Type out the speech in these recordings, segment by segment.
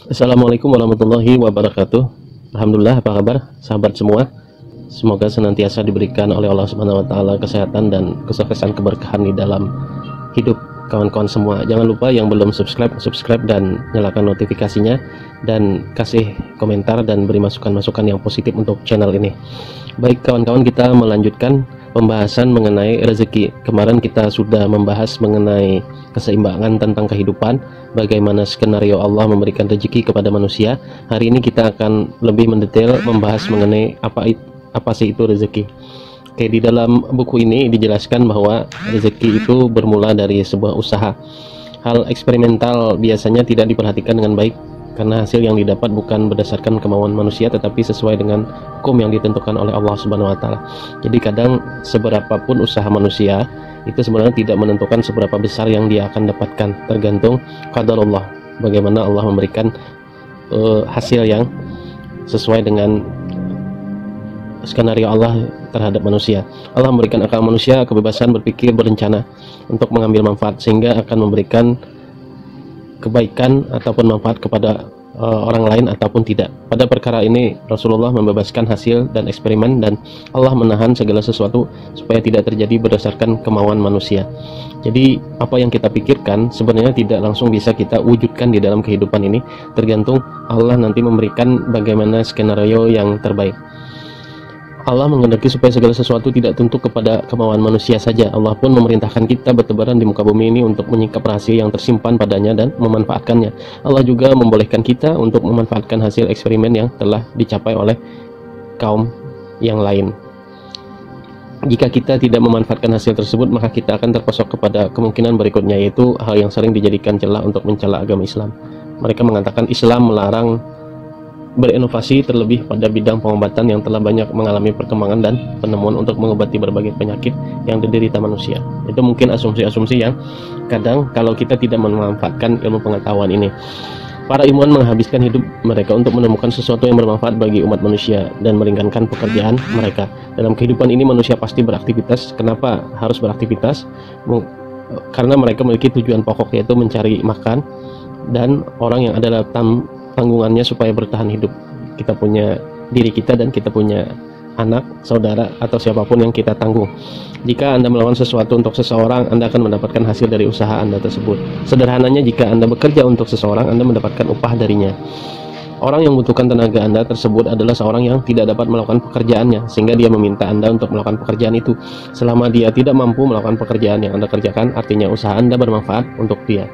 Assalamualaikum warahmatullahi wabarakatuh. Alhamdulillah, apa kabar sahabat semua? Semoga senantiasa diberikan oleh Allah Subhanahu wa taala kesehatan dan kesuksesan, keberkahan di dalam hidup kawan-kawan semua. Jangan lupa yang belum subscribe dan nyalakan notifikasinya, dan kasih komentar dan beri masukan-masukan yang positif untuk channel ini. Baik kawan-kawan, kita melanjutkan pembahasan mengenai rezeki. Kemarin kita sudah membahas mengenai keseimbangan tentang kehidupan, bagaimana skenario Allah memberikan rezeki kepada manusia. Hari ini kita akan lebih mendetail membahas mengenai apa sih itu rezeki. Oke, di dalam buku ini dijelaskan bahwa rezeki itu bermula dari sebuah usaha. Hal eksperimental biasanya tidak diperhatikan dengan baik karena hasil yang didapat bukan berdasarkan kemauan manusia, tetapi sesuai dengan hukum yang ditentukan oleh Allah Subhanahu wa taala. Jadi kadang seberapapun usaha manusia itu sebenarnya tidak menentukan seberapa besar yang dia akan dapatkan, tergantung qadarullah, bagaimana Allah memberikan hasil yang sesuai dengan skenario Allah terhadap manusia. Allah memberikan akal manusia kebebasan berpikir, berencana untuk mengambil manfaat, sehingga akan memberikan kebaikan ataupun manfaat kepada orang lain ataupun tidak. Pada perkara ini Rasulullah membebaskan hasil dan eksperimen, dan Allah menahan segala sesuatu supaya tidak terjadi berdasarkan kemauan manusia. Jadi apa yang kita pikirkan sebenarnya tidak langsung bisa kita wujudkan di dalam kehidupan ini, tergantung Allah nanti memberikan bagaimana skenario yang terbaik. Allah menghendaki supaya segala sesuatu tidak tunduk kepada kemauan manusia saja. Allah pun memerintahkan kita bertebaran di muka bumi ini untuk menyingkap rahasia yang tersimpan padanya dan memanfaatkannya. Allah juga membolehkan kita untuk memanfaatkan hasil eksperimen yang telah dicapai oleh kaum yang lain. Jika kita tidak memanfaatkan hasil tersebut, maka kita akan terpesok kepada kemungkinan berikutnya, yaitu hal yang sering dijadikan celah untuk mencela agama Islam. Mereka mengatakan Islam melarang berinovasi, terlebih pada bidang pengobatan yang telah banyak mengalami perkembangan dan penemuan untuk mengobati berbagai penyakit yang diderita manusia. Itu mungkin asumsi-asumsi yang kadang kalau kita tidak memanfaatkan ilmu pengetahuan ini. Para ilmuwan menghabiskan hidup mereka untuk menemukan sesuatu yang bermanfaat bagi umat manusia dan meringankan pekerjaan mereka. Dalam kehidupan ini manusia pasti beraktivitas. Kenapa harus beraktivitas? Karena mereka memiliki tujuan pokok, yaitu mencari makan, dan orang yang adalah tanggungannya supaya bertahan hidup. Kita punya diri kita dan kita punya anak, saudara, atau siapapun yang kita tanggung. Jika Anda melakukan sesuatu untuk seseorang, Anda akan mendapatkan hasil dari usaha Anda tersebut. Sederhananya, jika Anda bekerja untuk seseorang, Anda mendapatkan upah darinya. Orang yang membutuhkan tenaga Anda tersebut adalah seorang yang tidak dapat melakukan pekerjaannya, sehingga dia meminta Anda untuk melakukan pekerjaan itu. Selama dia tidak mampu melakukan pekerjaan yang Anda kerjakan, artinya usaha Anda bermanfaat untuk dia.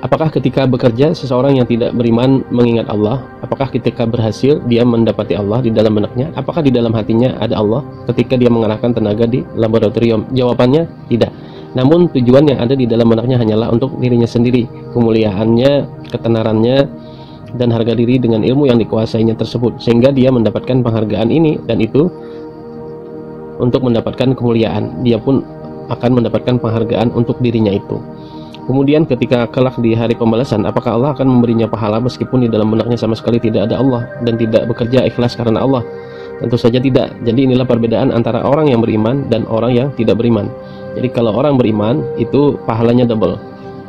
Apakah ketika bekerja seseorang yang tidak beriman mengingat Allah? Apakah ketika berhasil dia mendapati Allah di dalam benaknya? Apakah di dalam hatinya ada Allah ketika dia mengerahkan tenaga di laboratorium? Jawabannya tidak. Namun tujuan yang ada di dalam benaknya hanyalah untuk dirinya sendiri, kemuliaannya, ketenarannya, dan harga diri dengan ilmu yang dikuasainya tersebut, sehingga dia mendapatkan penghargaan ini dan itu. Untuk mendapatkan kemuliaan, dia pun akan mendapatkan penghargaan untuk dirinya itu. Kemudian ketika kelak di hari pembalasan, apakah Allah akan memberinya pahala meskipun di dalam benaknya sama sekali tidak ada Allah dan tidak bekerja ikhlas karena Allah? Tentu saja tidak. Jadi inilah perbedaan antara orang yang beriman dan orang yang tidak beriman. Jadi kalau orang beriman itu pahalanya double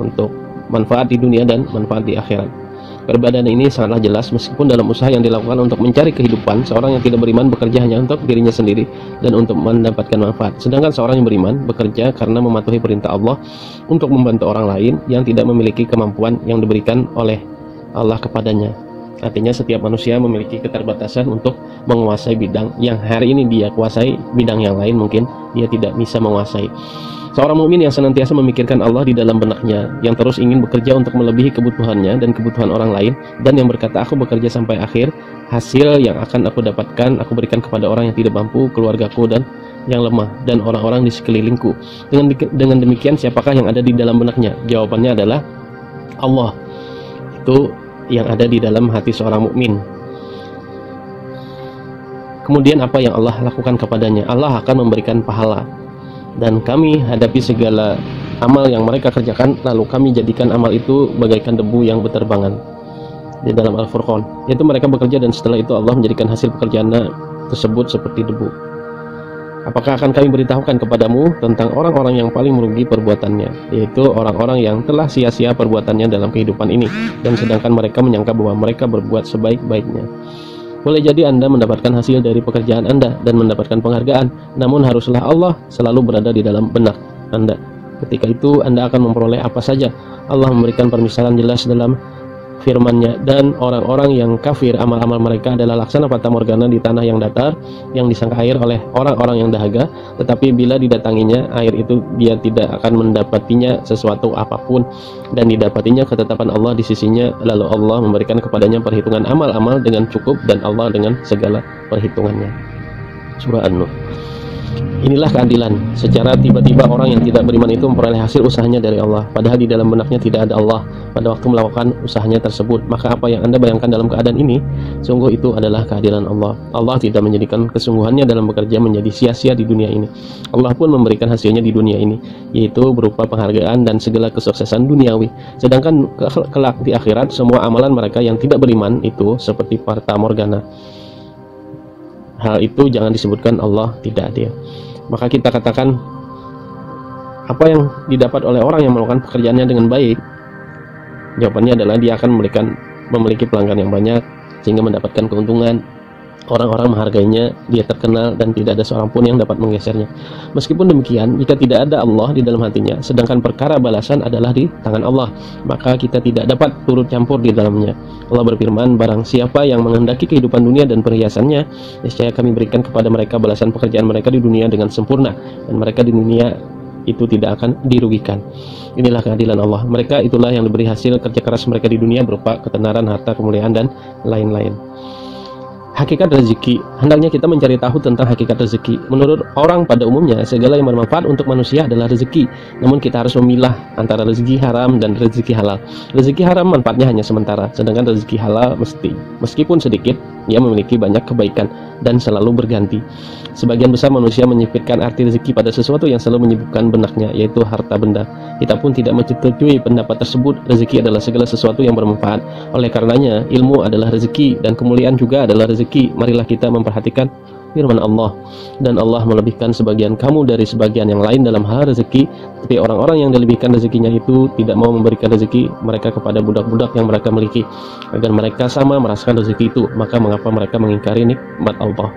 untuk manfaat di dunia dan manfaat di akhirat. Perbedaan ini sangatlah jelas, meskipun dalam usaha yang dilakukan untuk mencari kehidupan, seorang yang tidak beriman bekerja hanya untuk dirinya sendiri dan untuk mendapatkan manfaat. Sedangkan seorang yang beriman bekerja karena mematuhi perintah Allah untuk membantu orang lain yang tidak memiliki kemampuan yang diberikan oleh Allah kepadanya. Artinya setiap manusia memiliki keterbatasan untuk menguasai bidang yang hari ini dia kuasai, bidang yang lain mungkin dia tidak bisa menguasai. Seorang mukmin yang senantiasa memikirkan Allah di dalam benaknya, yang terus ingin bekerja untuk melebihi kebutuhannya dan kebutuhan orang lain, dan yang berkata, aku bekerja sampai akhir, hasil yang akan aku dapatkan aku berikan kepada orang yang tidak mampu, keluargaku dan yang lemah, dan orang-orang di sekelilingku. Dengan demikian, siapakah yang ada di dalam benaknya? Jawabannya adalah Allah. Itu yang ada di dalam hati seorang mukmin. Kemudian apa yang Allah lakukan kepadanya? Allah akan memberikan pahala. Dan kami hadapi segala amal yang mereka kerjakan, lalu kami jadikan amal itu bagaikan debu yang berterbangan. Di dalam Al-Furqan, yaitu mereka bekerja dan setelah itu Allah menjadikan hasil pekerjaan tersebut seperti debu. Apakah akan kami beritahukan kepadamu tentang orang-orang yang paling merugi perbuatannya, yaitu orang-orang yang telah sia-sia perbuatannya dalam kehidupan ini, dan sedangkan mereka menyangka bahwa mereka berbuat sebaik-baiknya. Boleh jadi Anda mendapatkan hasil dari pekerjaan Anda dan mendapatkan penghargaan, namun haruslah Allah selalu berada di dalam benak Anda. Ketika itu Anda akan memperoleh apa saja. Allah memberikan permisalan jelas dalam firman-Nya, dan orang-orang yang kafir amal-amal mereka adalah laksana fata morgana di tanah yang datar yang disangka air oleh orang-orang yang dahaga, tetapi bila didatanginya air itu, dia tidak akan mendapatinya sesuatu apapun, dan didapatinya ketetapan Allah di sisinya, lalu Allah memberikan kepadanya perhitungan amal-amal dengan cukup, dan Allah dengan segala perhitungannya. Surah An-Nur. Inilah keadilan. Secara tiba-tiba orang yang tidak beriman itu memperoleh hasil usahanya dari Allah, padahal di dalam benaknya tidak ada Allah pada waktu melakukan usahanya tersebut. Maka apa yang Anda bayangkan dalam keadaan ini, sungguh itu adalah keadilan Allah. Allah tidak menjadikan kesungguhannya dalam bekerja menjadi sia-sia di dunia ini. Allah pun memberikan hasilnya di dunia ini, yaitu berupa penghargaan dan segala kesuksesan duniawi. Sedangkan kelak di akhirat, semua amalan mereka yang tidak beriman itu seperti fata morgana. Hal itu jangan disebutkan Allah tidak adil. Maka kita katakan, apa yang didapat oleh orang yang melakukan pekerjaannya dengan baik? Jawabannya adalah dia akan memiliki pelanggan yang banyak, sehingga mendapatkan keuntungan. Orang-orang menghargainya, dia terkenal, dan tidak ada seorang pun yang dapat menggesernya. Meskipun demikian, jika tidak ada Allah di dalam hatinya, sedangkan perkara balasan adalah di tangan Allah, maka kita tidak dapat turut campur di dalamnya. Allah berfirman, barang siapa yang menghendaki kehidupan dunia dan perhiasannya, niscaya kami berikan kepada mereka balasan pekerjaan mereka di dunia dengan sempurna, dan mereka di dunia itu tidak akan dirugikan. Inilah keadilan Allah. Mereka itulah yang diberi hasil kerja keras mereka di dunia berupa ketenaran, harta, kemuliaan, dan lain-lain. Hakikat rezeki. Hendaknya kita mencari tahu tentang hakikat rezeki. Menurut orang pada umumnya, segala yang bermanfaat untuk manusia adalah rezeki. Namun kita harus memilah antara rezeki haram dan rezeki halal. Rezeki haram manfaatnya hanya sementara, sedangkan rezeki halal meskipun sedikit, ia memiliki banyak kebaikan dan selalu berganti. Sebagian besar manusia menyipitkan arti rezeki pada sesuatu yang selalu menyibukkan benaknya, yaitu harta benda. Kita pun tidak menyetujui pendapat tersebut. Rezeki adalah segala sesuatu yang bermanfaat. Oleh karenanya, ilmu adalah rezeki dan kemuliaan juga adalah rezeki. Marilah kita memperhatikan firman Allah, dan Allah melebihkan sebagian kamu dari sebagian yang lain dalam hal rezeki, tapi orang-orang yang dilebihkan rezekinya itu tidak mau memberikan rezeki mereka kepada budak-budak yang mereka miliki, agar mereka sama merasakan rezeki itu. Maka mengapa mereka mengingkari nikmat Allah?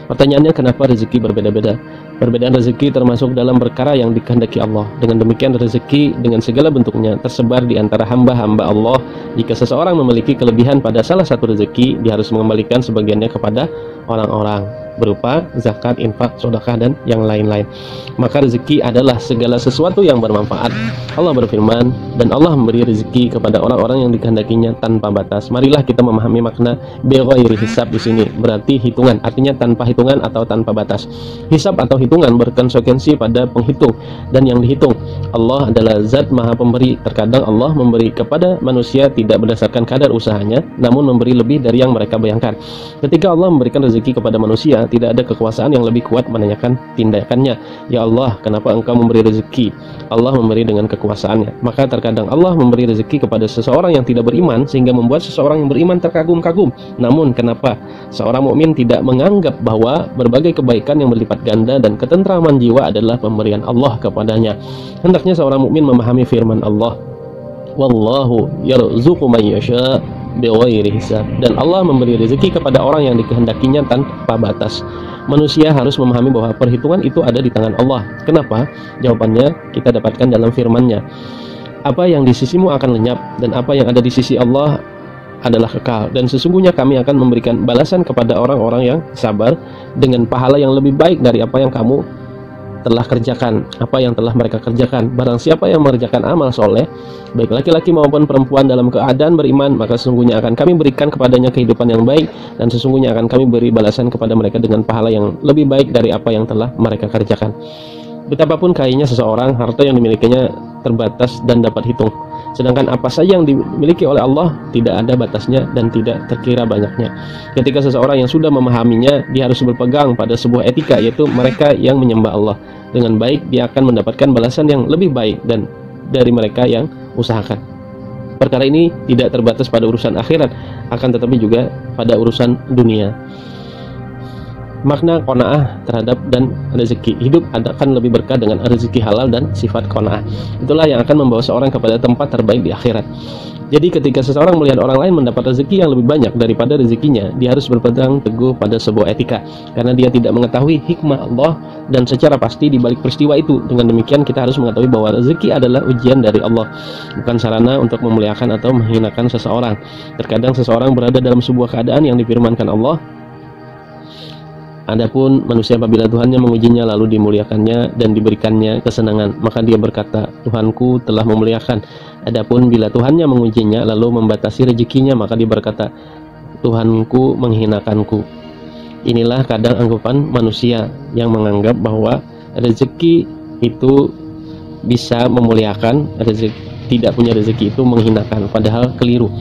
Pertanyaannya, kenapa rezeki berbeda-beda? Perbedaan rezeki termasuk dalam perkara yang dikehendaki Allah. Dengan demikian, rezeki dengan segala bentuknya tersebar di antara hamba-hamba Allah. Jika seseorang memiliki kelebihan pada salah satu rezeki, dia harus mengembalikan sebagiannya kepada orang-orang berupa zakat, infak, sedekah, dan yang lain-lain. Maka rezeki adalah segala sesuatu yang bermanfaat. Allah berfirman, dan Allah memberi rezeki kepada orang-orang yang dikehendakinya tanpa batas. Marilah kita memahami makna bighairi hisab di sini. Berarti hitungan, artinya tanpa hitungan atau tanpa batas. Hisab atau hitungan berkonsekuensi pada penghitung dan yang dihitung. Allah adalah zat maha pemberi. Terkadang Allah memberi kepada manusia tidak berdasarkan kadar usahanya, namun memberi lebih dari yang mereka bayangkan. Ketika Allah memberikan rezeki kepada manusia, tidak ada kekuasaan yang lebih kuat menanyakan tindakannya. Ya Allah, kenapa engkau memberi rezeki? Allah memberi dengan kekuasaannya. Maka terkadang Allah memberi rezeki kepada seseorang yang tidak beriman, sehingga membuat seseorang yang beriman terkagum-kagum. Namun kenapa seorang mukmin tidak menganggap bahwa berbagai kebaikan yang berlipat ganda dan ketentraman jiwa adalah pemberian Allah kepadanya? Hendaknya seorang mukmin memahami firman Allah, wallahu yarzuqu man yasha bighairi hisab, dan Allah memberi rezeki kepada orang yang dikehendakinya tanpa batas. Manusia harus memahami bahwa perhitungan itu ada di tangan Allah. Kenapa? Jawabannya kita dapatkan dalam firman-Nya. Apa yang di sisimu akan lenyap, dan apa yang ada di sisi Allah adalah kekal, dan sesungguhnya kami akan memberikan balasan kepada orang-orang yang sabar dengan pahala yang lebih baik dari apa yang kamu telah kerjakan, apa yang telah mereka kerjakan. Barang siapa yang mengerjakan amal soleh, baik laki-laki maupun perempuan, dalam keadaan beriman, maka sesungguhnya akan kami berikan kepadanya kehidupan yang baik, dan sesungguhnya akan kami beri balasan kepada mereka dengan pahala yang lebih baik dari apa yang telah mereka kerjakan. Betapapun kayanya seseorang, harta yang dimilikinya terbatas dan dapat hitung. Sedangkan apa saja yang dimiliki oleh Allah tidak ada batasnya dan tidak terkira banyaknya. Ketika seseorang yang sudah memahaminya, dia harus berpegang pada sebuah etika, yaitu mereka yang menyembah Allah dengan baik, dia akan mendapatkan balasan yang lebih baik dan dari mereka yang usahakan. Perkara ini tidak terbatas pada urusan akhirat, akan tetapi juga pada urusan dunia. makna qanaah terhadap dan rezeki. Hidup akan lebih berkah dengan rezeki halal dan sifat qanaah. Itulah yang akan membawa seorang kepada tempat terbaik di akhirat. Jadi ketika seseorang melihat orang lain mendapat rezeki yang lebih banyak daripada rezekinya, dia harus berpegang teguh pada sebuah etika, karena dia tidak mengetahui hikmah Allah dan secara pasti di balik peristiwa itu. Dengan demikian kita harus mengetahui bahwa rezeki adalah ujian dari Allah, bukan sarana untuk memuliakan atau menghinakan seseorang. Terkadang seseorang berada dalam sebuah keadaan yang difirmankan Allah, adapun manusia apabila Tuhannya mengujinya lalu dimuliakannya dan diberikannya kesenangan, maka dia berkata, Tuhanku telah memuliakan. Adapun bila Tuhannya mengujinya lalu membatasi rezekinya, maka dia berkata, Tuhanku menghinakanku. Inilah kadang anggapan manusia yang menganggap bahwa rezeki itu bisa memuliakan, tidak punya rezeki itu menghinakan, padahal keliru.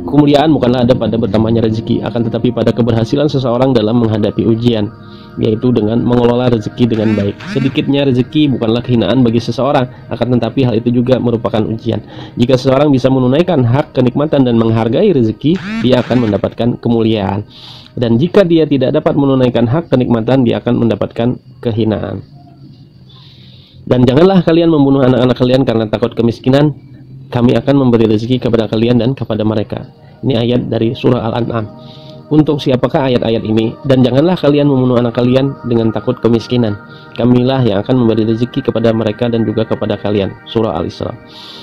Kemuliaan bukanlah ada pada bertambahnya rezeki, akan tetapi pada keberhasilan seseorang dalam menghadapi ujian, yaitu dengan mengelola rezeki dengan baik. Sedikitnya rezeki bukanlah kehinaan bagi seseorang, akan tetapi hal itu juga merupakan ujian. Jika seseorang bisa menunaikan hak kenikmatan dan menghargai rezeki, dia akan mendapatkan kemuliaan. Dan jika dia tidak dapat menunaikan hak kenikmatan, dia akan mendapatkan kehinaan. Dan janganlah kalian membunuh anak-anak kalian karena takut kemiskinan. Kami akan memberi rezeki kepada kalian dan kepada mereka. Ini ayat dari surah Al-An'am. Untuk siapakah ayat-ayat ini? Dan janganlah kalian membunuh anak kalian dengan takut kemiskinan. Kamilah yang akan memberi rezeki kepada mereka dan juga kepada kalian. Surah Al-Isra.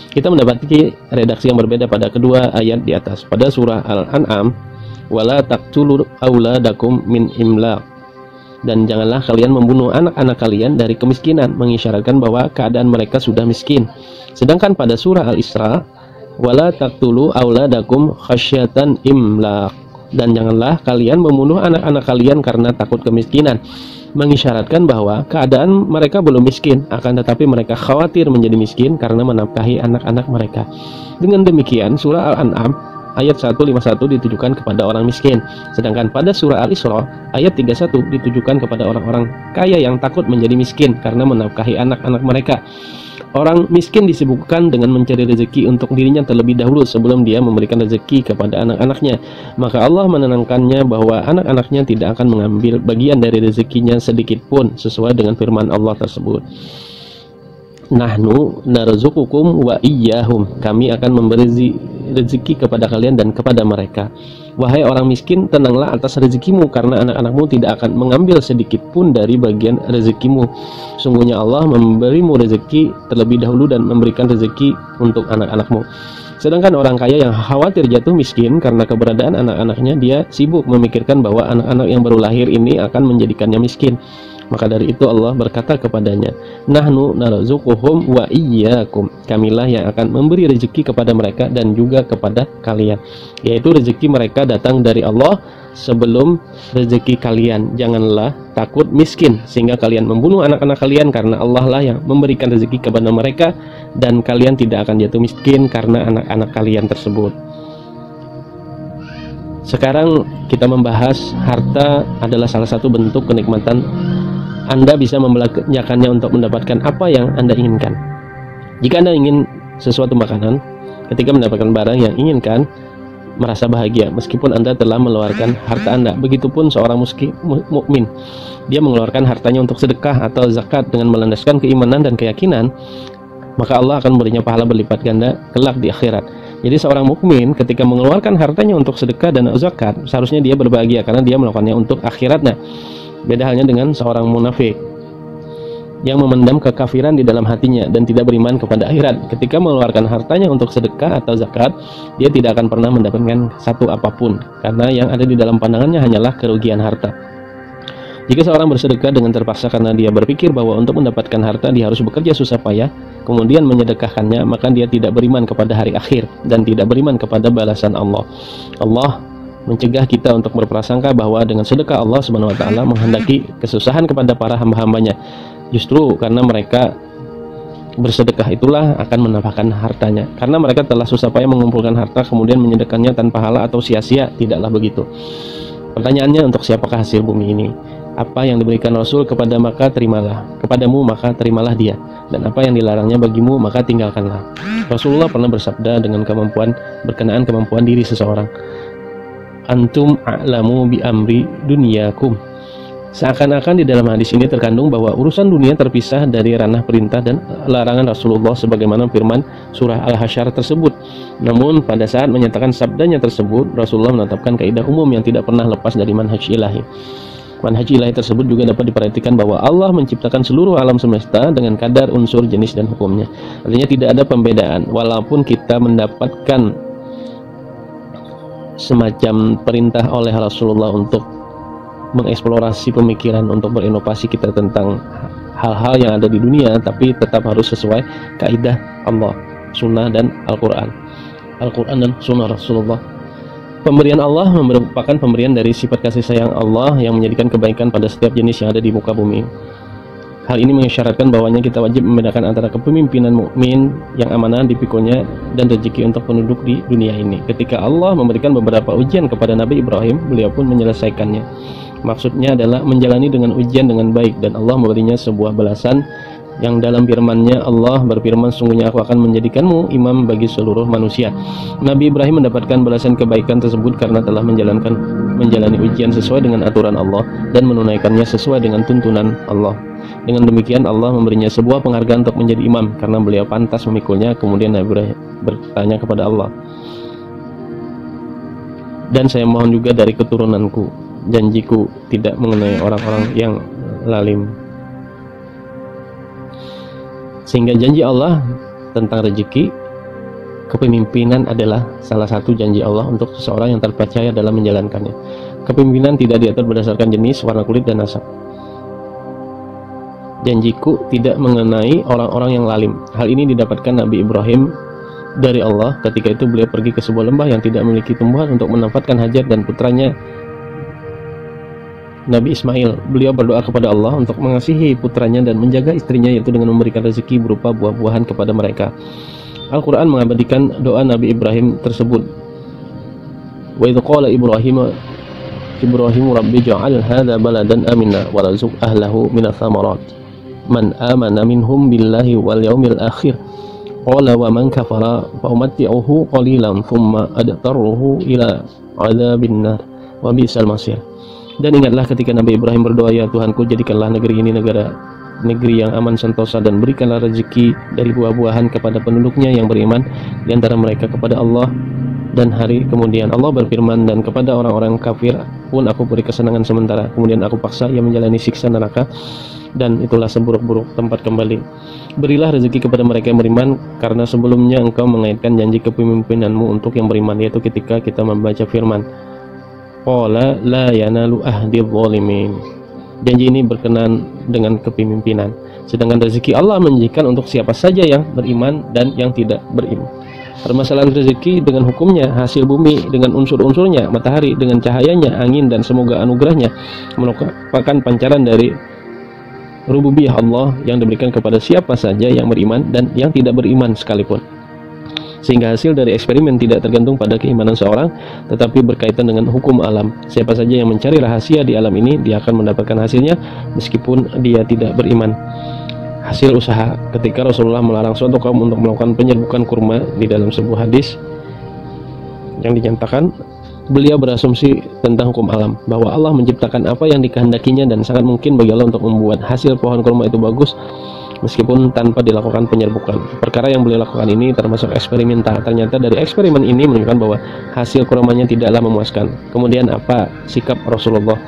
Kita mendapati redaksi yang berbeda pada kedua ayat di atas. Pada surah Al-An'am, wala taqtulu auladakum min imlaq. Dan janganlah kalian membunuh anak-anak kalian dari kemiskinan, mengisyaratkan bahwa keadaan mereka sudah miskin. Sedangkan pada surah Al-Isra, wala taqtulu auladakum khasyatan imlaq. Dan janganlah kalian membunuh anak-anak kalian karena takut kemiskinan, mengisyaratkan bahwa keadaan mereka belum miskin, akan tetapi mereka khawatir menjadi miskin karena menafkahi anak-anak mereka. Dengan demikian, surah Al-An'am ayat 151 ditujukan kepada orang miskin, sedangkan pada surah Al-Isra ayat 31 ditujukan kepada orang-orang kaya yang takut menjadi miskin karena menafkahi anak-anak mereka. Orang miskin disibukkan dengan mencari rezeki untuk dirinya terlebih dahulu sebelum dia memberikan rezeki kepada anak-anaknya. Maka Allah menenangkannya bahwa anak-anaknya tidak akan mengambil bagian dari rezekinya sedikit pun, sesuai dengan firman Allah tersebut. Nahnu narzuqukum wa iyyahum. Kami akan memberi rezeki kepada kalian dan kepada mereka. Wahai orang miskin, tenanglah atas rezekimu, karena anak-anakmu tidak akan mengambil sedikit pun dari bagian rezekimu. Sungguhnya Allah memberimu rezeki terlebih dahulu dan memberikan rezeki untuk anak-anakmu. Sedangkan orang kaya yang khawatir jatuh miskin karena keberadaan anak-anaknya, dia sibuk memikirkan bahwa anak-anak yang baru lahir ini akan menjadikannya miskin. Maka dari itu Allah berkata kepadanya, Nahnu narzuquhum wa iyyakum. Kamilah yang akan memberi rezeki kepada mereka dan juga kepada kalian. Yaitu rezeki mereka datang dari Allah sebelum rezeki kalian. Janganlah takut miskin sehingga kalian membunuh anak-anak kalian, karena Allah lah yang memberikan rezeki kepada mereka, dan kalian tidak akan jatuh miskin karena anak-anak kalian tersebut. Sekarang kita membahas harta adalah salah satu bentuk kenikmatan. Anda bisa membelanjakannya untuk mendapatkan apa yang Anda inginkan. Jika Anda ingin sesuatu makanan, ketika mendapatkan barang yang inginkan, merasa bahagia meskipun Anda telah mengeluarkan harta Anda. Begitupun seorang mukmin, dia mengeluarkan hartanya untuk sedekah atau zakat dengan melandaskan keimanan dan keyakinan, maka Allah akan memberinya pahala berlipat ganda kelak di akhirat. Jadi seorang mukmin ketika mengeluarkan hartanya untuk sedekah dan zakat, seharusnya dia berbahagia karena dia melakukannya untuk akhiratnya. Beda halnya dengan seorang munafik yang memendam kekafiran di dalam hatinya dan tidak beriman kepada akhirat. Ketika mengeluarkan hartanya untuk sedekah atau zakat, dia tidak akan pernah mendapatkan satu apapun, karena yang ada di dalam pandangannya hanyalah kerugian harta. Jika seorang bersedekah dengan terpaksa karena dia berpikir bahwa untuk mendapatkan harta dia harus bekerja susah payah, kemudian menyedekahkannya, maka dia tidak beriman kepada hari akhir dan tidak beriman kepada balasan Allah. Allah mencegah kita untuk berprasangka bahwa dengan sedekah Allah Subhanahu wa taala menghendaki kesusahan kepada para hamba-hambanya. Justru karena mereka bersedekah itulah akan menampakkan hartanya. Karena mereka telah susah payah mengumpulkan harta kemudian menyedekahkannya tanpa pahala atau sia-sia, tidaklah begitu. Pertanyaannya, untuk siapakah hasil bumi ini? Apa yang diberikan Rasul kepadamu maka terimalah dia, dan apa yang dilarangnya bagimu maka tinggalkanlah. Rasulullah pernah bersabda dengan berkenaan kemampuan diri seseorang, Antum a'lamu bi amri dunyakum. Seakan-akan di dalam hadis ini terkandung bahwa urusan dunia terpisah dari ranah perintah dan larangan Rasulullah sebagaimana firman surah Al-Hasyr tersebut. Namun pada saat menyatakan sabdanya tersebut, Rasulullah menetapkan kaidah umum yang tidak pernah lepas dari manhaj ilahi. Manhaj ilahi tersebut juga dapat diperhatikan bahwa Allah menciptakan seluruh alam semesta dengan kadar unsur, jenis, dan hukumnya. Artinya tidak ada pembedaan. Walaupun kita mendapatkan semacam perintah oleh Rasulullah untuk mengeksplorasi pemikiran, untuk berinovasi kita tentang hal-hal yang ada di dunia, tapi tetap harus sesuai kaidah Allah, sunnah, dan Al-Quran dan sunnah Rasulullah. Pemberian Allah merupakan pemberian dari sifat kasih sayang Allah yang menjadikan kebaikan pada setiap jenis yang ada di muka bumi. Hal ini mengisyaratkan bahwanya kita wajib membedakan antara kepemimpinan mukmin yang amanah dipikulnya dan rezeki untuk penduduk di dunia ini. Ketika Allah memberikan beberapa ujian kepada Nabi Ibrahim, beliau pun menyelesaikannya. Maksudnya adalah menjalani dengan ujian dengan baik, dan Allah memberinya sebuah balasan yang dalam firman-Nya Allah berfirman, sungguhnya aku akan menjadikanmu imam bagi seluruh manusia. Nabi Ibrahim mendapatkan balasan kebaikan tersebut karena telah menjalani ujian sesuai dengan aturan Allah dan menunaikannya sesuai dengan tuntunan Allah. Dengan demikian Allah memberinya sebuah penghargaan untuk menjadi imam karena beliau pantas memikulnya. Kemudian Nabi Ibrahim bertanya kepada Allah, dan saya mohon juga dari keturunanku, janjiku tidak mengenai orang-orang yang lalim. Sehingga janji Allah tentang rezeki, kepemimpinan adalah salah satu janji Allah untuk seseorang yang terpercaya dalam menjalankannya. Kepemimpinan tidak diatur berdasarkan jenis, warna kulit, dan nasab. Janjiku tidak mengenai orang-orang yang lalim. Hal ini didapatkan Nabi Ibrahim dari Allah. Ketika itu beliau pergi ke sebuah lembah yang tidak memiliki tumbuhan untuk menampatkan hajat dan putranya Nabi Ismail. Beliau berdoa kepada Allah untuk mengasihi putranya dan menjaga istrinya, yaitu dengan memberikan rezeki berupa buah-buahan kepada mereka. Al-Quran mengabadikan doa Nabi Ibrahim tersebut. Wa idh qala Ibrahim Rabbi ja'al hadha baladan amina warzuq ahlahu minas thamarat man amana minhum billahi wal yawmil akhir qala wa man kafara fa umatti'uhu qalilan thumma adtarruhu ila adzabin nar wa bi'sal masir. Dan ingatlah ketika Nabi Ibrahim berdoa, ya Tuhanku, jadikanlah negeri ini negeri yang aman sentosa, dan berikanlah rezeki dari buah-buahan kepada penduduknya yang beriman di antara mereka kepada Allah dan hari kemudian. Allah berfirman, dan kepada orang-orang kafir pun aku beri kesenangan sementara, kemudian aku paksa ia menjalani siksa neraka, dan itulah seburuk-buruk tempat kembali. Berilah rezeki kepada mereka yang beriman, karena sebelumnya engkau mengaitkan janji kepemimpinanmu untuk yang beriman, yaitu ketika kita membaca firman qala la yanalu ahdi zalimin. Janji ini berkenan dengan kepemimpinan, sedangkan rezeki Allah menjanjikan untuk siapa saja yang beriman dan yang tidak beriman. Permasalahan rezeki dengan hukumnya, hasil bumi dengan unsur-unsurnya, matahari dengan cahayanya, angin dan semoga anugerahnya merupakan pancaran dari rububiyah Allah yang diberikan kepada siapa saja yang beriman dan yang tidak beriman sekalipun. Sehingga hasil dari eksperimen tidak tergantung pada keimanan seorang, tetapi berkaitan dengan hukum alam. Siapa saja yang mencari rahasia di alam ini, dia akan mendapatkan hasilnya meskipun dia tidak beriman. Hasil usaha. Ketika Rasulullah melarang suatu kaum untuk melakukan penyerbukan kurma di dalam sebuah hadis yang dinyatakan, beliau berasumsi tentang hukum alam, bahwa Allah menciptakan apa yang dikehendakinya, dan sangat mungkin bagi Allah untuk membuat hasil pohon kurma itu bagus meskipun tanpa dilakukan penyerbukan. Perkara yang beliau lakukan ini termasuk eksperimental. Ternyata dari eksperimen ini menunjukkan bahwa hasil kurmanya tidaklah memuaskan. Kemudian apa sikap Rasulullah?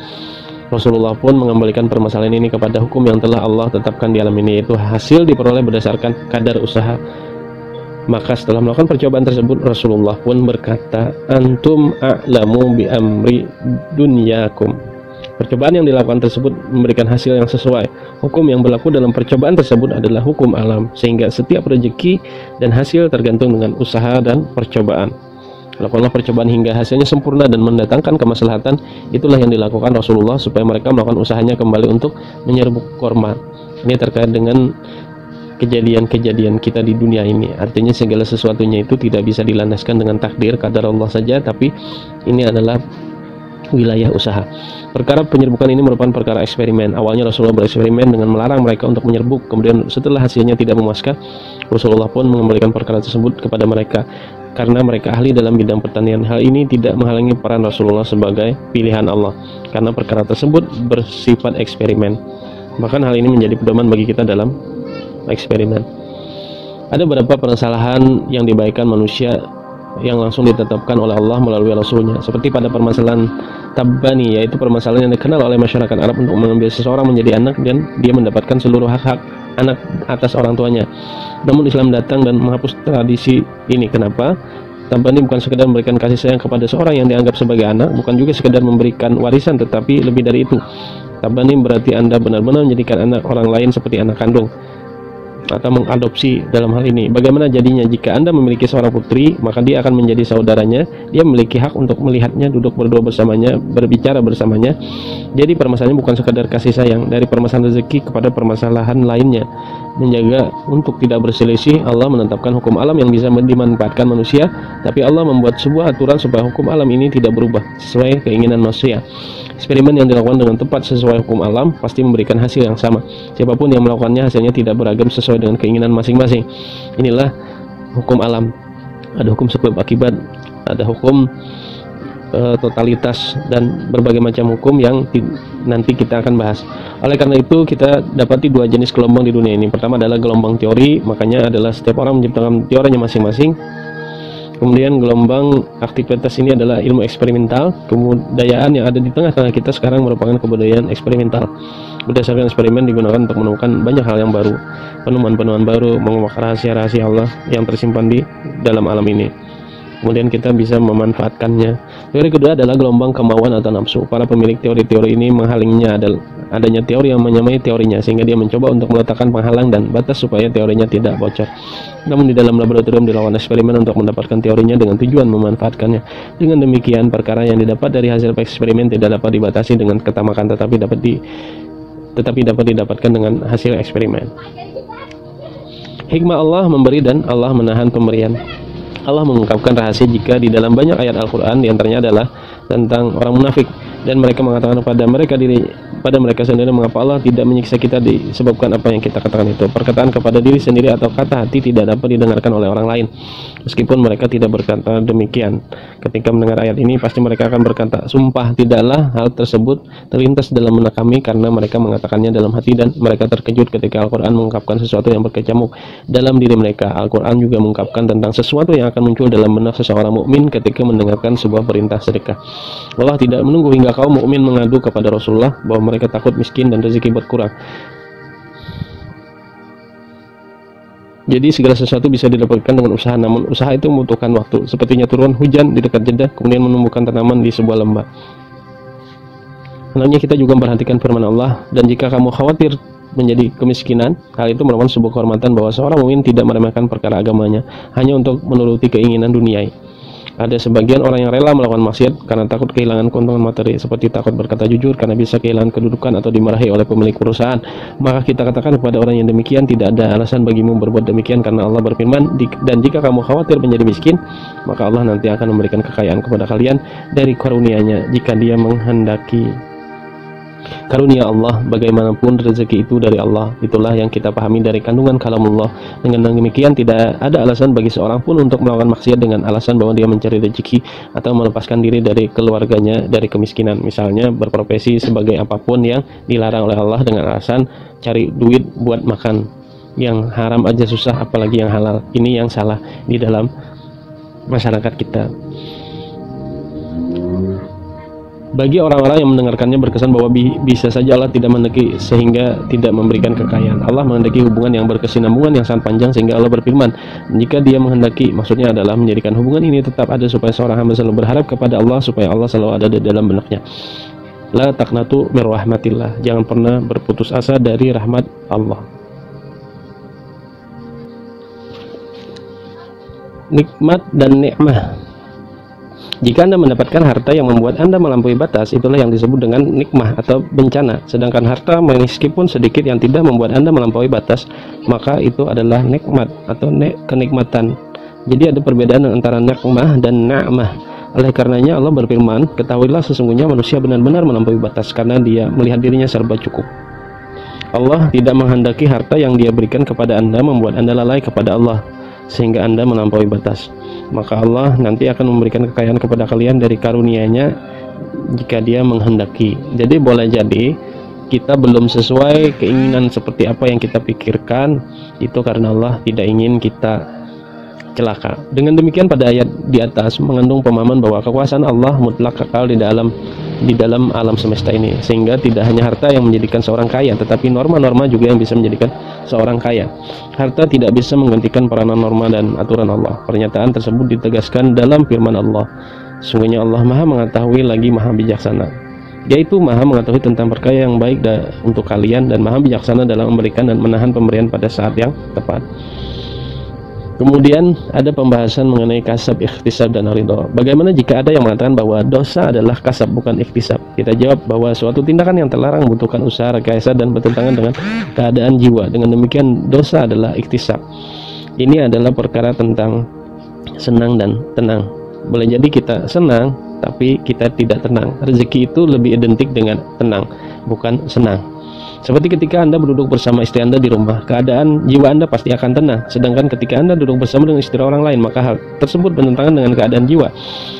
Rasulullah pun mengembalikan permasalahan ini kepada hukum yang telah Allah tetapkan di alam ini, yaitu hasil diperoleh berdasarkan kadar usaha. Maka setelah melakukan percobaan tersebut, Rasulullah pun berkata, antum a'lamu bi amri dunyakum. Percobaan yang dilakukan tersebut memberikan hasil yang sesuai. Hukum yang berlaku dalam percobaan tersebut adalah hukum alam, sehingga setiap rezeki dan hasil tergantung dengan usaha dan percobaan. Lakukanlah percobaan hingga hasilnya sempurna dan mendatangkan kemaslahatan. Itulah yang dilakukan Rasulullah supaya mereka melakukan usahanya kembali untuk menyerbuk korma. Ini terkait dengan kejadian-kejadian kita di dunia ini. Artinya segala sesuatunya itu tidak bisa dilandaskan dengan takdir kadar Allah saja, tapi ini adalah wilayah usaha. Perkara penyerbukan ini merupakan perkara eksperimen. Awalnya Rasulullah bereksperimen dengan melarang mereka untuk menyerbuk. Kemudian setelah hasilnya tidak memuaskan, Rasulullah pun mengembalikan perkara tersebut kepada mereka. karena mereka ahli dalam bidang pertanian. Hal ini tidak menghalangi peran Rasulullah sebagai pilihan Allah, karena perkara tersebut bersifat eksperimen. Bahkan hal ini menjadi pedoman bagi kita dalam eksperimen. Ada beberapa permasalahan yang dibaikkan manusia yang langsung ditetapkan oleh Allah melalui Rasulnya, seperti pada permasalahan Tabbani, yaitu permasalahan yang dikenal oleh masyarakat Arab untuk mengambil seseorang menjadi anak dan dia mendapatkan seluruh hak-hak anak atas orang tuanya. Namun Islam datang dan menghapus tradisi ini. Kenapa? Tabbani bukan sekedar memberikan kasih sayang kepada seorang yang dianggap sebagai anak, bukan juga sekedar memberikan warisan, tetapi lebih dari itu. Tabbani berarti Anda benar-benar menjadikan anak orang lain seperti anak kandung, atau mengadopsi dalam hal ini. Bagaimana jadinya jika Anda memiliki seorang putri, maka dia akan menjadi saudaranya, dia memiliki hak untuk melihatnya, duduk berdua bersamanya, berbicara bersamanya. Jadi permasalahannya bukan sekadar kasih sayang, dari permasalahan rezeki kepada permasalahan lainnya. Menjaga untuk tidak berselisih, Allah menetapkan hukum alam yang bisa dimanfaatkan manusia, tapi Allah membuat sebuah aturan supaya hukum alam ini tidak berubah sesuai keinginan manusia. Eksperimen yang dilakukan dengan tepat sesuai hukum alam pasti memberikan hasil yang sama. Siapapun yang melakukannya, hasilnya tidak beragam sesuai dengan keinginan masing-masing. Inilah hukum alam. Ada hukum sebab akibat, ada hukum totalitas, dan berbagai macam hukum yang nanti kita akan bahas. Oleh karena itu kita dapati dua jenis gelombang di dunia ini. Pertama adalah gelombang teori, makanya adalah setiap orang menciptakan teorinya masing-masing. Kemudian gelombang aktivitas ini adalah ilmu eksperimental. Kebudayaan yang ada di tengah-tengah kita sekarang merupakan kebudayaan eksperimental. Berdasarkan eksperimen digunakan untuk menemukan banyak hal yang baru, penemuan-penemuan baru, menguak rahasia-rahasia Allah yang tersimpan di dalam alam ini. Kemudian kita bisa memanfaatkannya. Teori kedua adalah gelombang kemauan atau nafsu. Para pemilik teori-teori ini menghalangnya adanya teori yang menyamai teorinya, sehingga dia mencoba untuk meletakkan penghalang dan batas supaya teorinya tidak bocor. Namun di dalam laboratorium dilakukan eksperimen untuk mendapatkan teorinya dengan tujuan memanfaatkannya. Dengan demikian perkara yang didapat dari hasil eksperimen tidak dapat dibatasi dengan ketamakan, tetapi dapat didapatkan dengan hasil eksperimen. Hikmah Allah memberi dan Allah menahan pemberian. Allah mengungkapkan rahasia jika di dalam banyak ayat Al-Quran, diantaranya adalah tentang orang munafik, dan mereka mengatakan pada mereka sendiri, mengapa Allah tidak menyiksa kita disebabkan apa yang kita katakan itu. Perkataan kepada diri sendiri atau kata hati tidak dapat didengarkan oleh orang lain, meskipun mereka tidak berkata demikian. Ketika mendengar ayat ini, pasti mereka akan berkata, sumpah tidaklah hal tersebut terlintas dalam benak kami, karena mereka mengatakannya dalam hati, dan mereka terkejut ketika Al-Quran mengungkapkan sesuatu yang berkecamuk dalam diri mereka. Al-Quran juga mengungkapkan tentang sesuatu yang akan muncul dalam benak seseorang mukmin ketika mendengarkan sebuah perintah sedekah. Allah tidak menunggu hingga kaum mukmin mengadu kepada Rasulullah bahwa mereka takut miskin dan rezeki berkurang. Jadi segala sesuatu bisa didapatkan dengan usaha, namun usaha itu membutuhkan waktu. Sepertinya turun hujan di dekat Jeddah, kemudian menumbuhkan tanaman di sebuah lembah. Hendaknya kita juga memperhatikan firman Allah, dan jika kamu khawatir menjadi kemiskinan, hal itu merupakan sebuah kehormatan bahwa seorang mukmin tidak meremehkan perkara agamanya hanya untuk menuruti keinginan duniai. Ada sebagian orang yang rela melakukan maksiat karena takut kehilangan keuntungan materi, seperti takut berkata jujur karena bisa kehilangan kedudukan atau dimarahi oleh pemilik perusahaan. Maka kita katakan kepada orang yang demikian, tidak ada alasan bagimu berbuat demikian, karena Allah berfirman, dan jika kamu khawatir menjadi miskin, maka Allah nanti akan memberikan kekayaan kepada kalian dari karunia-Nya jika Dia menghendaki. Karunia Allah, bagaimanapun rezeki itu dari Allah. Itulah yang kita pahami dari kandungan kalamullah. Dengan demikian tidak ada alasan bagi seorang pun untuk melakukan maksiat dengan alasan bahwa dia mencari rezeki atau melepaskan diri dari keluarganya dari kemiskinan. Misalnya berprofesi sebagai apapun yang dilarang oleh Allah dengan alasan cari duit buat makan. Yang haram aja susah, apalagi yang halal. Ini yang salah di dalam masyarakat kita. Bagi orang-orang yang mendengarkannya berkesan bahwa bisa saja Allah tidak menghendaki sehingga tidak memberikan kekayaan. Allah menghendaki hubungan yang berkesinambungan yang sangat panjang, sehingga Allah berfirman, jika Dia menghendaki, maksudnya adalah menjadikan hubungan ini tetap ada supaya seorang hamba selalu berharap kepada Allah, supaya Allah selalu ada di dalam benaknya. La taqnatu mir rahmatillah, jangan pernah berputus asa dari rahmat Allah. Nikmat dan nikmah. Jika Anda mendapatkan harta yang membuat Anda melampaui batas, itulah yang disebut dengan nikmah atau bencana. Sedangkan harta meskipun sedikit yang tidak membuat Anda melampaui batas, maka itu adalah nikmat atau kenikmatan. Jadi ada perbedaan antara nikmah dan na'mah. Oleh karenanya Allah berfirman, ketahuilah sesungguhnya manusia benar-benar melampaui batas karena dia melihat dirinya serba cukup. Allah tidak menghendaki harta yang Dia berikan kepada Anda membuat Anda lalai kepada Allah sehingga Anda melampaui batas. maka Allah nanti akan memberikan kekayaan kepada kalian dari karunia-Nya jika Dia menghendaki. Jadi boleh jadi kita belum sesuai keinginan seperti apa yang kita pikirkan, itu karena Allah tidak ingin kita celaka. Dengan demikian pada ayat di atas mengandung pemahaman bahwa kekuasaan Allah mutlak kekal di dalam alam semesta ini, sehingga tidak hanya harta yang menjadikan seorang kaya, tetapi norma-norma juga yang bisa menjadikan seorang kaya. Harta tidak bisa menggantikan peranan norma dan aturan Allah. Pernyataan tersebut ditegaskan dalam firman Allah, sungguhnya Allah Maha mengetahui lagi Maha bijaksana. Yaitu Maha mengetahui tentang perkara yang baik untuk kalian dan Maha bijaksana dalam memberikan dan menahan pemberian pada saat yang tepat. Kemudian ada pembahasan mengenai kasab, ikhtisab, dan ridho. Bagaimana jika ada yang mengatakan bahwa dosa adalah kasab bukan ikhtisab? Kita jawab bahwa suatu tindakan yang terlarang membutuhkan usaha, rekayasa, dan bertentangan dengan keadaan jiwa. Dengan demikian dosa adalah ikhtisab. Ini adalah perkara tentang senang dan tenang. Boleh jadi kita senang tapi kita tidak tenang. Rezeki itu lebih identik dengan tenang, bukan senang. Seperti ketika Anda duduk bersama istri Anda di rumah, keadaan jiwa Anda pasti akan tenang. Sedangkan ketika Anda duduk bersama dengan istri orang lain, maka hal tersebut bertentangan dengan keadaan jiwa.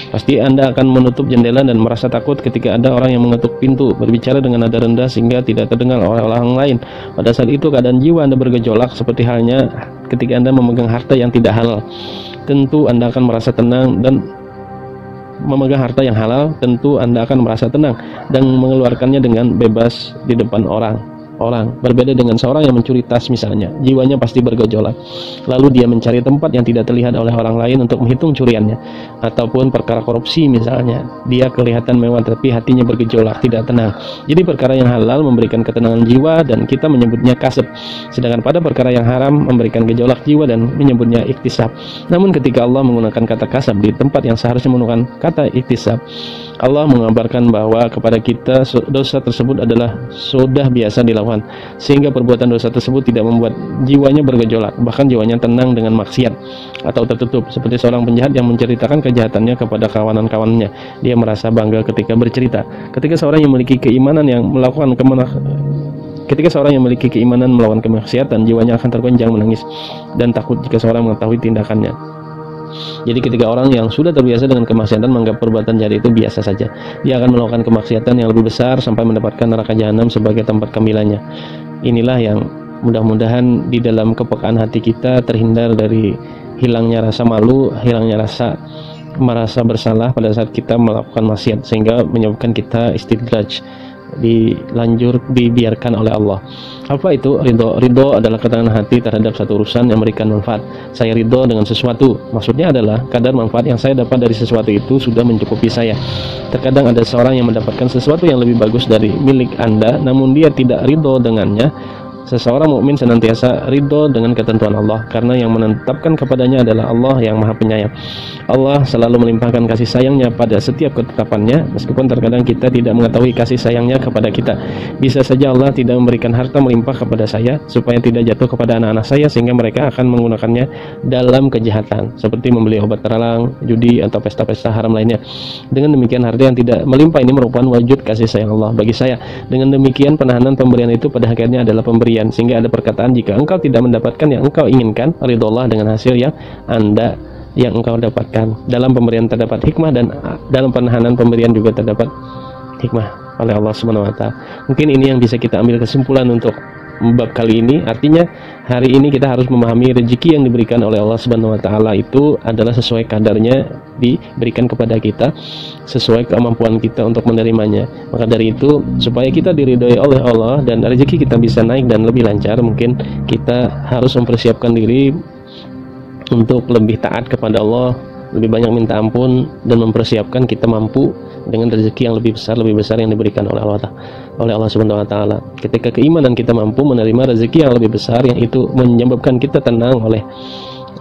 Pasti Anda akan menutup jendela dan merasa takut ketika ada orang yang mengetuk pintu, berbicara dengan nada rendah sehingga tidak terdengar oleh orang lain. Pada saat itu keadaan jiwa Anda bergejolak, seperti halnya ketika Anda memegang harta yang tidak halal. Tentu Anda akan merasa tenang, dan memegang harta yang halal tentu Anda akan merasa tenang dan mengeluarkannya dengan bebas di depan orang. Berbeda dengan seorang yang mencuri tas misalnya, jiwanya pasti bergejolak, lalu dia mencari tempat yang tidak terlihat oleh orang lain untuk menghitung curiannya. Ataupun perkara korupsi misalnya, dia kelihatan mewah tapi hatinya bergejolak, tidak tenang. Jadi perkara yang halal memberikan ketenangan jiwa dan kita menyebutnya kasab, sedangkan pada perkara yang haram memberikan gejolak jiwa dan menyebutnya iktisab. Namun ketika Allah menggunakan kata kasab di tempat yang seharusnya menggunakan kata iktisab, Allah mengabarkan bahwa kepada kita dosa tersebut adalah sudah biasa dilakukan, sehingga perbuatan dosa tersebut tidak membuat jiwanya bergejolak, bahkan jiwanya tenang dengan maksiat atau tertutup. Seperti seorang penjahat yang menceritakan kejahatannya kepada kawanan-kawanannya, dia merasa bangga ketika bercerita. Ketika seorang yang memiliki keimanan melakukan kemaksiatan, jiwanya akan tergoncang, menangis, dan takut jika seorang mengetahui tindakannya. Jadi ketika orang yang sudah terbiasa dengan kemaksiatan menganggap perbuatan jahat itu biasa saja, dia akan melakukan kemaksiatan yang lebih besar sampai mendapatkan neraka jahanam sebagai tempat kemilanya. Inilah yang mudah-mudahan di dalam kepekaan hati kita terhindar dari hilangnya rasa malu, hilangnya rasa merasa bersalah pada saat kita melakukan maksiat, sehingga menyebabkan kita istidraj, dibiarkan oleh Allah. Apa itu ridho? Ridho adalah ketenangan hati terhadap satu urusan yang memberikan manfaat. Saya ridho dengan sesuatu, maksudnya adalah kadar manfaat yang saya dapat dari sesuatu itu sudah mencukupi saya. Terkadang ada seorang yang mendapatkan sesuatu yang lebih bagus dari milik Anda, namun dia tidak ridho dengannya. Seseorang mukmin senantiasa ridho dengan ketentuan Allah, karena yang menetapkan kepadanya adalah Allah yang Maha Penyayang. Allah selalu melimpahkan kasih sayangnya pada setiap ketetapannya, meskipun terkadang kita tidak mengetahui kasih sayangnya kepada kita. Bisa saja Allah tidak memberikan harta melimpah kepada saya supaya tidak jatuh kepada anak-anak saya, sehingga mereka akan menggunakannya dalam kejahatan, seperti membeli obat terlarang, judi, atau pesta-pesta haram lainnya. Dengan demikian harta yang tidak melimpah ini merupakan wujud kasih sayang Allah bagi saya. Dengan demikian penahanan pemberian itu pada akhirnya adalah pemberian, sehingga ada perkataan, jika engkau tidak mendapatkan yang engkau inginkan, ridholah dengan hasil yang engkau dapatkan. Dalam pemberian terdapat hikmah, dan dalam penahanan pemberian juga terdapat hikmah oleh Allah Subhanahu wa Ta'ala. Mungkin ini yang bisa kita ambil kesimpulan untuk bab kali ini. Artinya hari ini kita harus memahami rezeki yang diberikan oleh Allah Subhanahu wa Ta'ala itu adalah sesuai kadarnya, diberikan kepada kita sesuai kemampuan kita untuk menerimanya. Maka dari itu, supaya kita diridhoi oleh Allah dan rezeki kita bisa naik dan lebih lancar, mungkin kita harus mempersiapkan diri untuk lebih taat kepada Allah, lebih banyak minta ampun, dan mempersiapkan kita mampu dengan rezeki yang lebih besar yang diberikan oleh Allah Subhanahu wa Ta'ala. Ketika keimanan kita mampu menerima rezeki yang lebih besar, yang itu menyebabkan kita tenang oleh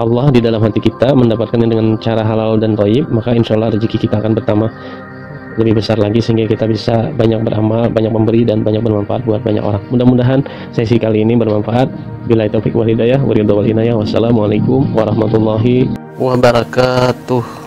Allah di dalam hati kita, mendapatkannya dengan cara halal dan thayyib, maka insya Allah rezeki kita akan bertambah lebih besar lagi, sehingga kita bisa banyak beramal, banyak memberi, dan banyak bermanfaat buat banyak orang. Mudah-mudahan sesi kali ini bermanfaat. Billahi taufiq wal hidayah, wa ridha wal inayah. Wassalamualaikum warahmatullahi wabarakatuh.